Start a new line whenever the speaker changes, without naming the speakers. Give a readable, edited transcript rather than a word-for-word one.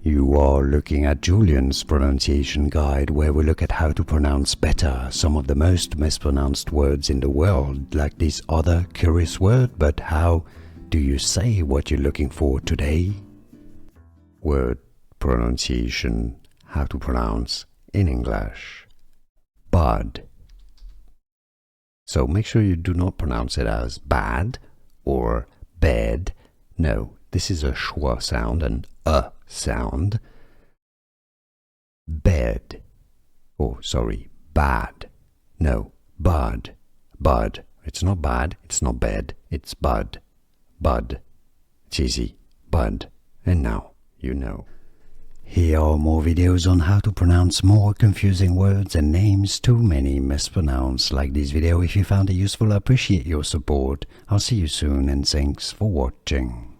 You are looking at Julian's pronunciation guide, where we look at how to pronounce better some of the most mispronounced words in the world, like this other curious word. But how do you say what you're looking for today? Word pronunciation, how to pronounce in English. Bud. So make sure you do not pronounce it as bad or bed. No, this is a schwa sound, an sound. Bed. Oh, sorry, bad. No, bud. Bud. It's not bad, it's not bed, it's bud. Bud. It's easy. Bud. And now you know. Here are more videos on how to pronounce more confusing words and names too many mispronounced. Like this video if you found it useful. I appreciate your support. I'll see you soon and thanks for watching.